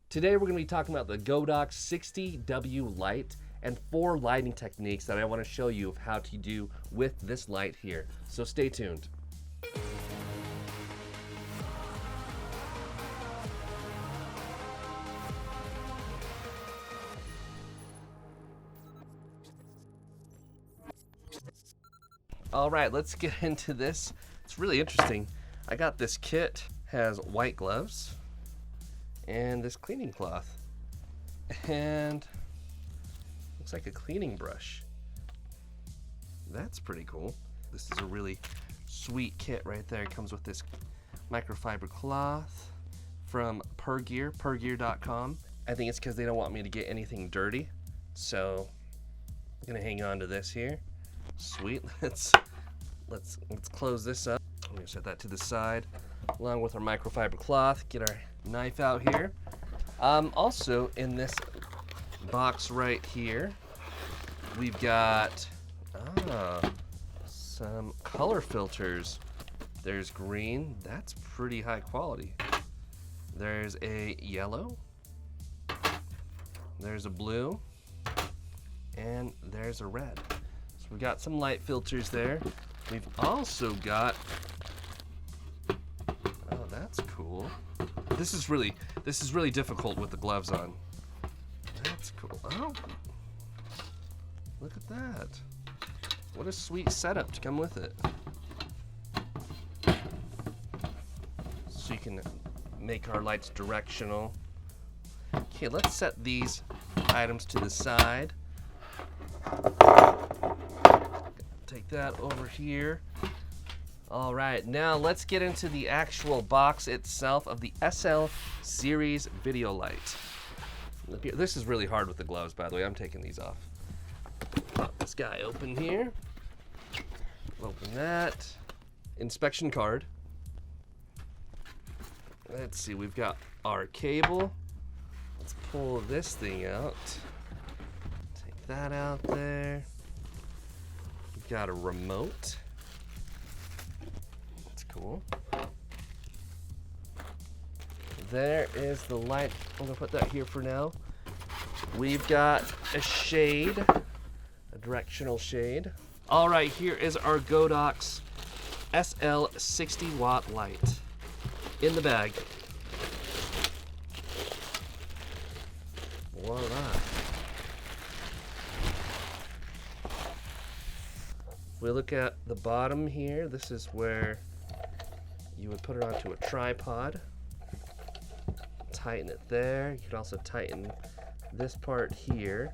Today we're going to be talking about the Godox 60W light and 4 lighting techniques that I want to show you of how to do with this light here. So stay tuned. All right, let's get into this. It's really interesting. I got this kit, has white gloves and this cleaning cloth and looks like a cleaning brush. That's pretty cool. This is a really sweet kit right there. It comes with this microfiber cloth from pergear.com. I think it's because they don't want me to get anything dirty, so I'm gonna hang on to this here. Sweet. Let's close this up. I'm gonna set that to the side along with our microfiber cloth. Get our knife out here. Also in this box right here, we've got some color filters. There's green. That's pretty high quality. There's a yellow. There's a blue. And there's a red. So we've got some light filters there. We've also got, oh, that's cool. This is really difficult with the gloves on. That's cool. Oh, look at that. What a sweet setup to come with it. So you can make our lights directional. Okay, let's set these items to the side. Take that over here. All right, now let's get into the actual box itself of the SL series video light. This is really hard with the gloves, by the way. I'm taking these off. Pop this guy open here. Open that. Inspection card. Let's see, we've got our cable. Let's pull this thing out. Take that out there. We've got a remote. That's cool. There is the light. I'm gonna put that here for now. We've got a shade, a directional shade. All right, here is our Godox SL60W light in the bag. Voila. If we look at the bottom here, this is where you would put it onto a tripod. Tighten it there. You can also tighten this part here.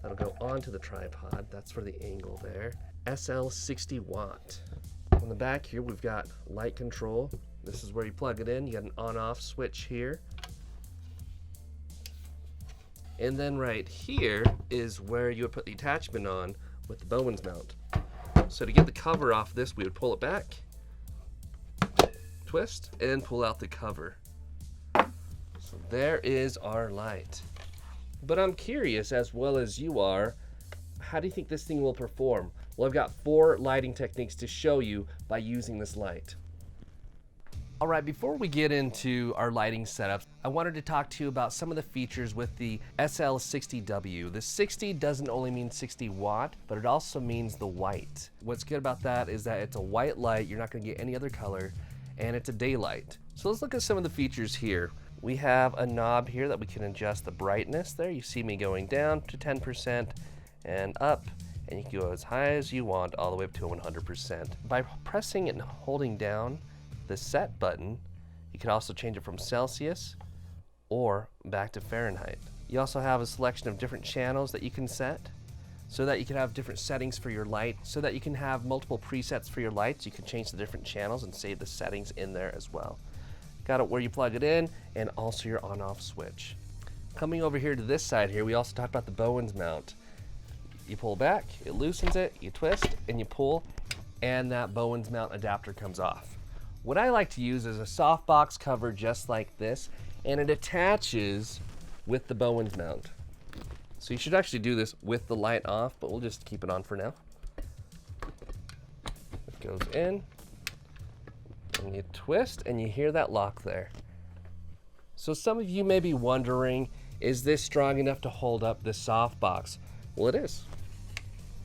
That'll go onto the tripod. That's for the angle there. SL60W. On the back here, we've got light control. This is where you plug it in. You got an on-off switch here. And then right here is where you would put the attachment on with the Bowens mount. So to get the cover off this, we would pull it back, twist, and pull out the cover. So there is our light. But I'm curious, as well as you are, how do you think this thing will perform? Well, I've got 4 lighting techniques to show you by using this light. All right, before we get into our lighting setup, I wanted to talk to you about some of the features with the SL60W. The 60 doesn't only mean 60 watt, but it also means the white. What's good about that is that it's a white light, you're not gonna get any other color, and it's a daylight. So let's look at some of the features here. We have a knob here that we can adjust the brightness there. You see me going down to 10% and up, and you can go as high as you want all the way up to 100%. By pressing and holding down the set button, you can also change it from Celsius or back to Fahrenheit. You also have a selection of different channels that you can set so that you can have different settings for your light, so that you can have multiple presets for your lights. You can change the different channels and save the settings in there as well. Got it where you plug it in, and also your on-off switch. Coming over here to this side here, we also talked about the Bowens mount. You pull back, it loosens it, you twist, and you pull, and that Bowens mount adapter comes off. What I like to use is a softbox cover just like this, and it attaches with the Bowens mount. So you should actually do this with the light off, but we'll just keep it on for now. It goes in, and you twist, and you hear that lock there. So some of you may be wondering, is this strong enough to hold up this softbox? Well, it is.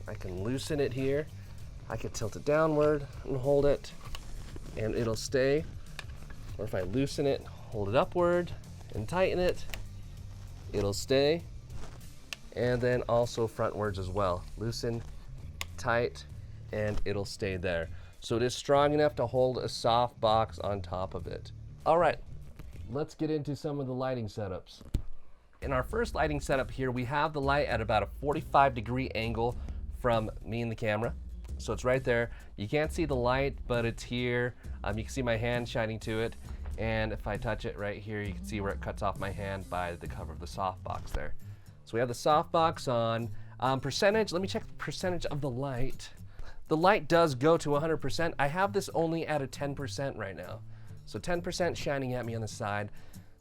I can loosen it here. I can tilt it downward and hold it, and it'll stay. Or if I loosen it, hold it upward and tighten it, it'll stay. And then also frontwards as well. Loosen, tight, and it'll stay there. So it is strong enough to hold a soft box on top of it. All right, let's get into some of the lighting setups. In our first lighting setup here, we have the light at about a 45-degree angle from me and the camera. So it's right there. You can't see the light, but it's here. You can see my hand shining to it. And if I touch it right here, you can see where it cuts off my hand by the cover of the softbox there. So we have the softbox on. Percentage, let me check the percentage of the light. The light does go to 100%. I have this only at a 10% right now. So 10% shining at me on the side.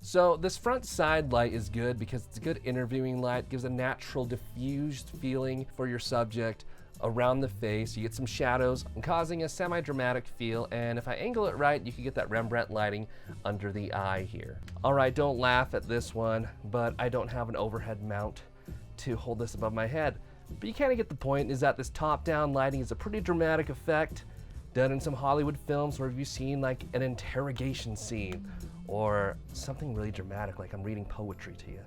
So this front side light is good because it's a good interviewing light, gives a natural diffused feeling for your subject around the face. You get some shadows, causing a semi-dramatic feel, and if I angle it right, you can get that Rembrandt lighting under the eye here. All right, don't laugh at this one, but I don't have an overhead mount to hold this above my head. But you kind of get the point, is that this top-down lighting is a pretty dramatic effect done in some Hollywood films where you've seen like an interrogation scene or something really dramatic like I'm reading poetry to you.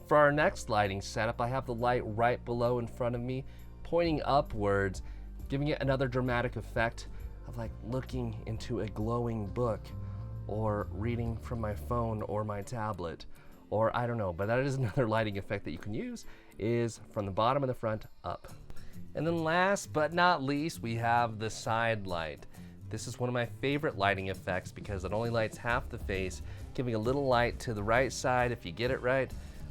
For our next lighting setup, I have the light right below in front of me, pointing upwards, giving it another dramatic effect of like looking into a glowing book or reading from my phone or my tablet. Or I don't know, but that is another lighting effect that you can use, is from the bottom of the front up. And then last but not least, we have the side light. This is one of my favorite lighting effects because it only lights half the face, giving a little light to the right side if you get it right,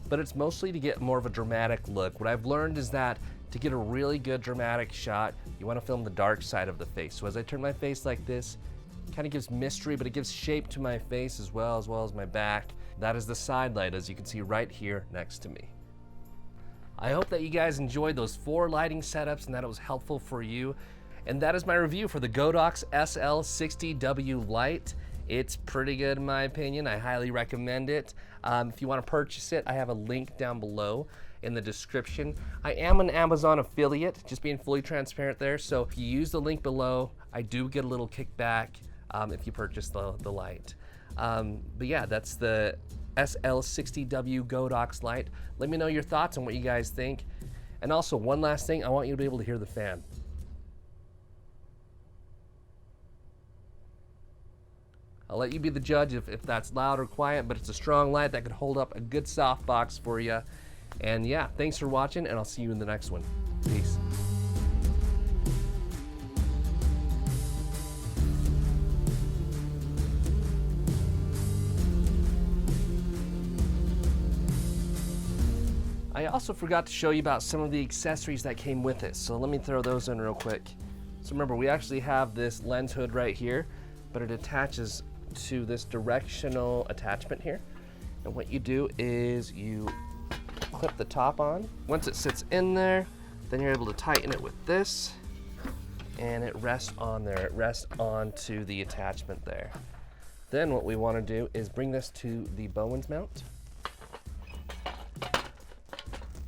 but it's mostly to get more of a dramatic look. What I've learned is that to get a really good dramatic shot, you want to film the dark side of the face. So as I turn my face like this, it kind of gives mystery, but it gives shape to my face as well as my back. That is the side light, as you can see right here next to me. I hope that you guys enjoyed those 4 lighting setups and that it was helpful for you. And that is my review for the Godox SL60W light. It's pretty good in my opinion. I highly recommend it. If you want to purchase it, I have a link down below in the description. I am an Amazon affiliate, just being fully transparent there. So if you use the link below, I do get a little kickback if you purchase the light. But yeah, that's the SL60W Godox light. Let me know your thoughts on what you guys think. And also, one last thing, I want you to be able to hear the fan. I'll let you be the judge if that's loud or quiet, but it's a strong light that could hold up a good soft box for you. And yeah, thanks for watching, and I'll see you in the next one. Peace. I also forgot to show you about some of the accessories that came with it, so let me throw those in real quick. So remember, we actually have this lens hood right here, but it attaches to this directional attachment here. And what you do is you clip the top on. Once it sits in there, then you're able to tighten it with this, and it rests on there. It rests onto the attachment there. Then what we want to do is bring this to the Bowens mount.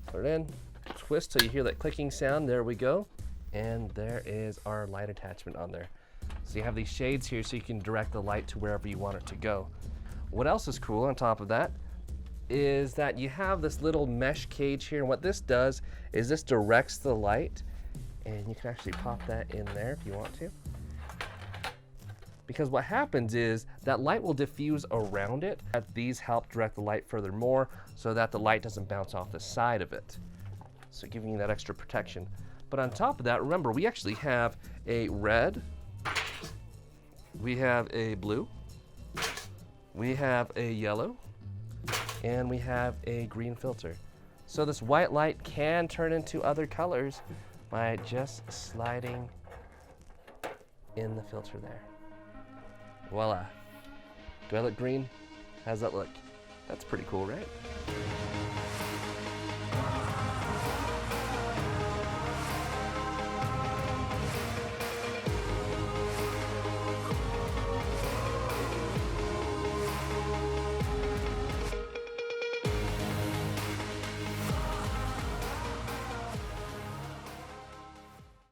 Put it in, twist till you hear that clicking sound. There we go. And there is our light attachment on there. So you have these shades here so you can direct the light to wherever you want it to go. What else is cool on top of that is that you have this little mesh cage here, and what this does is this directs the light, and you can actually pop that in there if you want to. Because what happens is that light will diffuse around it. These help direct the light furthermore so that the light doesn't bounce off the side of it. So giving you that extra protection. But on top of that, remember, we actually have a red, we have a blue, we have a yellow, and we have a green filter. So this white light can turn into other colors by just sliding in the filter there. Voila. Do I look green? How's that look? That's pretty cool, right?